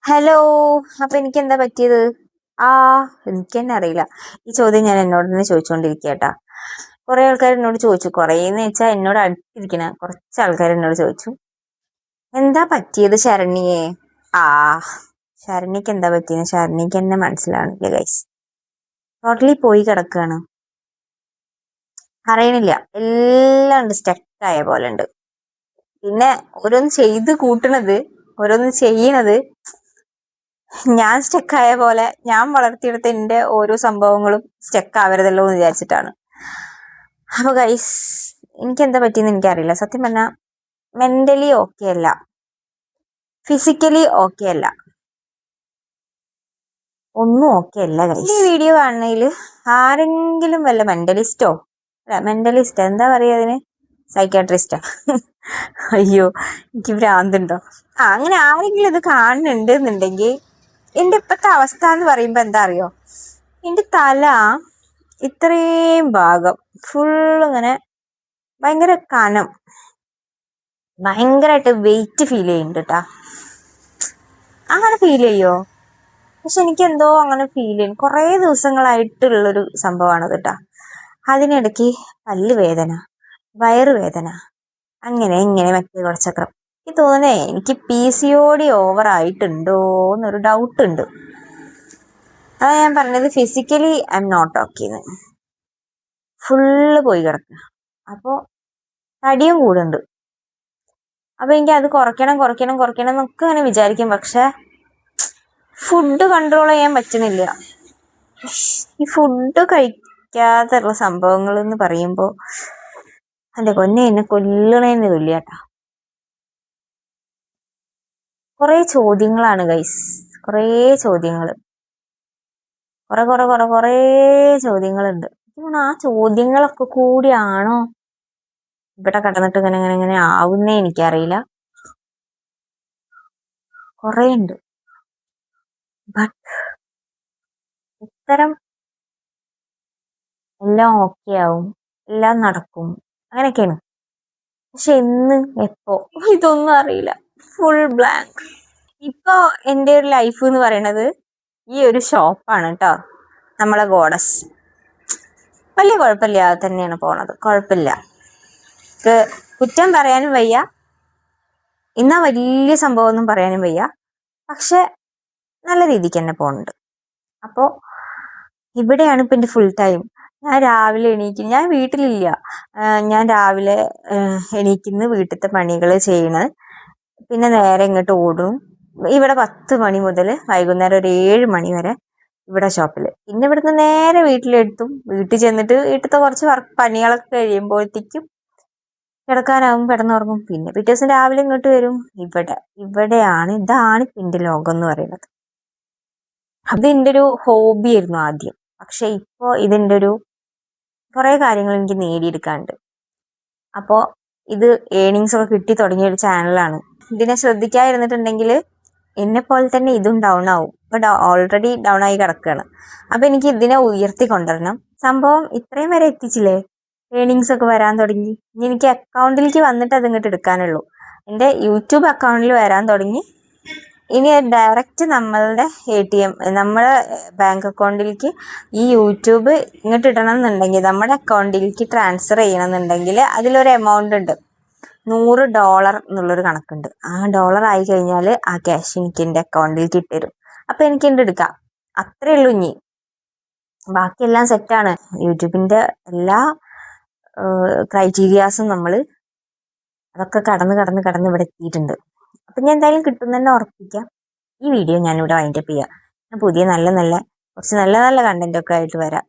Hello. അപ്പൊ എനിക്ക് എന്താ പറ്റിയത്? ആ എനിക്ക് തന്നെ അറിയില്ല. ഈ ചോദ്യം ഞാൻ എന്നോട് തന്നെ ചോദിച്ചുകൊണ്ടിരിക്കട്ടാ. കുറെ ആൾക്കാർ എന്നോട് ചോദിച്ചു, കുറേന്ന് വെച്ചാൽ എന്നോട് അടുത്തിരിക്കണ കുറച്ച് ആൾക്കാർ എന്നോട് ചോദിച്ചു, എന്താ പറ്റിയത് ശരണ്യെ? ആ ശരണ്യക്ക് എന്താ പറ്റിയെന്ന് ശരണ്യക്ക് എന്നെ മനസ്സിലാവണില്ല ഗൈസ്. ടോട്ടലി പോയി കിടക്കുകയാണ്, അറിയണില്ല. എല്ലാം ഉണ്ട്, സ്റ്റക്കായ പോലെ ഉണ്ട്. പിന്നെ ഓരോന്ന് ചെയ്ത് കൂട്ടണത്, ഓരോന്ന് ചെയ്യണത് ഞാൻ സ്റ്റക്കായ പോലെ, ഞാൻ വളർത്തിയെടുത്ത എൻ്റെ ഓരോ സംഭവങ്ങളും സ്റ്റക്ക് ആവരുതല്ലോ എന്ന് വിചാരിച്ചിട്ടാണ്. അപ്പൊ ഗൈസ്, എനിക്ക് എന്താ പറ്റിയെന്ന് എനിക്കറിയില്ല. സത്യം പറഞ്ഞാൽ മെന്റലി ഓക്കെ അല്ല, ഫിസിക്കലി ഓക്കെ അല്ല, ഒന്നും ഓക്കെ അല്ല ഗൈസ്. ഈ വീഡിയോ കാണുന്നതിൽ ആരെങ്കിലും വല്ല മെന്റലിസ്റ്റോ, എന്താ പറയുക അതിന്, സൈക്കാട്രിസ്റ്റാ അയ്യോ എനിക്ക് ഭ്രാന്തുണ്ടോ? അങ്ങനെ ആരെങ്കിലും ഇത് കാണുന്നുണ്ട് എന്നുണ്ടെങ്കിൽ, എൻ്റെ ഇപ്പോഴത്തെ അവസ്ഥ എന്ന് പറയുമ്പോൾ എന്താ അറിയോ, എൻ്റെ തല ഇത്രയും ഭാഗം ഫുൾ ഇങ്ങനെ ഭയങ്കര കനം, ഭയങ്കരമായിട്ട് വെയിറ്റ് ഫീൽ ചെയ്യുന്നുണ്ട് കേട്ടാ. അങ്ങനെ ഫീൽ ചെയ്യോ? പക്ഷെ എനിക്ക് എന്തോ അങ്ങനെ ഫീൽ ചെയ്യും. കുറേ ദിവസങ്ങളായിട്ടുള്ളൊരു സംഭവമാണ് കേട്ടാ. അതിനിടയ്ക്ക് പല്ല് വേദന, വയറുവേദന, അങ്ങനെ ഇങ്ങനെ മറ്റേ കുറച്ചക്രം. എനിക്ക് തോന്നുന്നേ എനിക്ക് PCOD ഓവർ ആയിട്ടുണ്ടോ എന്നൊരു ഡൗട്ട് ഉണ്ട്. അതാ ഞാൻ പറഞ്ഞത്, physically I am not okay. Full പോയി കിടക്കുക. അപ്പോൾ തടിയും കൂടുണ്ട്. അപ്പോൾ എനിക്ക് അത് കുറയ്ക്കണം എന്നൊക്കെ അങ്ങനെ വിചാരിക്കും. പക്ഷെ ഫുഡ് കൺട്രോൾ ചെയ്യാൻ പറ്റുന്നില്ല. ഈ ഫുഡ് കഴിക്കാത്തുള്ള സംഭവങ്ങൾ എന്ന് പറയുമ്പോൾ എൻ്റെ പൊന്നെ, എന്നെ കൊല്ലണേന്ന് തുല്യാട്ടാ. കുറേ ചോദ്യങ്ങളാണ് ഗൈസ്, കുറേ ചോദ്യങ്ങൾ, കുറേ ചോദ്യങ്ങളുണ്ട്. ആ ചോദ്യങ്ങളൊക്കെ കൂടിയാണോ ഇവിടെ കടന്നിട്ട് ഇങ്ങനെ ആവുന്നേ എനിക്കറിയില്ല. കുറേ ഉണ്ട്. ബട്ട് ഉത്തരം എല്ലാം ഓക്കെ ആവും, എല്ലാം നടക്കും, അങ്ങനെയൊക്കെയാണ്. പക്ഷെ എന്ന്, എപ്പോ, ഇതൊന്നും അറിയില്ല. Full blank. ഇപ്പൊ എൻ്റെ ഒരു ലൈഫ് എന്ന് പറയണത് ഈ ഒരു ഷോപ്പാണ് കേട്ടോ. നമ്മളെ ഗോഡസ് വലിയ കുഴപ്പമില്ലാതെ തന്നെയാണ് പോണത്. കുഴപ്പമില്ല, കുറ്റം പറയാനും വയ്യ, ഇന്നാ വലിയ സംഭവമൊന്നും പറയാനും വയ്യ. പക്ഷെ നല്ല രീതിക്ക് തന്നെ പോകുന്നുണ്ട്. അപ്പോൾ ഇവിടെയാണ് ഇപ്പം എൻ്റെ ഫുൾ ടൈം. ഞാൻ രാവിലെ എണീക്കും, ഞാൻ വീട്ടിലില്ല, ഞാൻ രാവിലെ എണീക്കുന്ന, വീട്ടിലത്തെ പണികൾ ചെയ്യണ്, പിന്നെ നേരെ ഇങ്ങോട്ട് ഓടും. ഇവിടെ 10 മണി മുതൽ വൈകുന്നേരം ഒരു 7 മണി വരെ ഇവിടെ ഷോപ്പിൽ. പിന്നെ ഇവിടുന്ന് നേരെ വീട്ടിലെത്തും. വീട്ടിൽ ചെന്നിട്ട് വീട്ടിലത്തെ കുറച്ച് പണികളൊക്കെ കഴിയുമ്പോഴത്തേക്കും കിടക്കാനാവും, കിടന്നുറങ്ങും. പിന്നെ പിറ്റേ ദിവസം രാവിലെ ഇങ്ങോട്ട് വരും. ഇതാണ് എൻ്റെ ലോകം എന്ന് പറയുന്നത്. അത് എൻ്റെ ഒരു ഹോബി ആയിരുന്നു ആദ്യം. പക്ഷെ ഇപ്പോൾ ഇതിൻ്റെ ഒരു കുറേ കാര്യങ്ങൾ എനിക്ക് നേടിയെടുക്കാനുണ്ട്. അപ്പോൾ ഇത് ഏണിങ്സ് ഒക്കെ കിട്ടി തുടങ്ങിയ ഒരു ചാനലാണ്. ഇതിനെ ശ്രദ്ധിക്കാതിരുന്നിട്ടുണ്ടെങ്കിൽ എന്നെ പോലെ തന്നെ ഇതും ഡൗൺ ആവും. ഇപ്പൊ ഓൾറെഡി ഡൗൺ ആയി കിടക്കുകയാണ്. അപ്പൊ എനിക്ക് ഇതിനെ ഉയർത്തി കൊണ്ടുവരണം. സംഭവം ഇത്രയും വരെ എത്തിച്ചില്ലേ, ഏണിങ്സ് ഒക്കെ വരാൻ തുടങ്ങി. ഇനി എനിക്ക് അക്കൗണ്ടിലേക്ക് വന്നിട്ട് അത് ഇങ്ങോട്ട് എടുക്കാനുള്ളൂ. എൻ്റെ യൂട്യൂബ് അക്കൗണ്ടിൽ വരാൻ തുടങ്ങി. ഇനി ഡയറക്റ്റ് നമ്മളുടെ ATM, നമ്മുടെ ബാങ്ക് അക്കൗണ്ടിലേക്ക് ഈ യൂട്യൂബ് ഇങ്ങോട്ട് ഇടണം എന്നുണ്ടെങ്കിൽ, നമ്മുടെ അക്കൗണ്ടിലേക്ക് ട്രാൻസ്ഫർ ചെയ്യണം എന്നുണ്ടെങ്കിൽ അതിലൊരു എമൗണ്ട് ഉണ്ട്, $100 എന്നുള്ളൊരു കണക്കുണ്ട്. ആ ഡോളർ ആയി കഴിഞ്ഞാൽ ആ ക്യാഷ് എനിക്ക് എൻ്റെ അക്കൗണ്ടിലേക്ക് ഇട്ടുതരും. അപ്പം എനിക്ക് എൻ്റെ എടുക്കാം. അത്രേ ഉള്ളൂ. ഇനി ബാക്കിയെല്ലാം സെറ്റാണ്. യൂട്യൂബിൻ്റെ എല്ലാ ക്രൈറ്റീരിയാസും നമ്മൾ അതൊക്കെ കടന്ന് ഇവിടെ എത്തിയിട്ടുണ്ട്. അപ്പം ഞാൻ എന്തായാലും കിട്ടും തന്നെ ഉറപ്പിക്കാം. ഈ വീഡിയോ ഞാനിവിടെ വൈൻഡപ്പ് ചെയ്യാം. ഞാൻ പുതിയ കുറച്ച് നല്ല കണ്ടൻറ്റൊക്കെ ആയിട്ട് വരാം.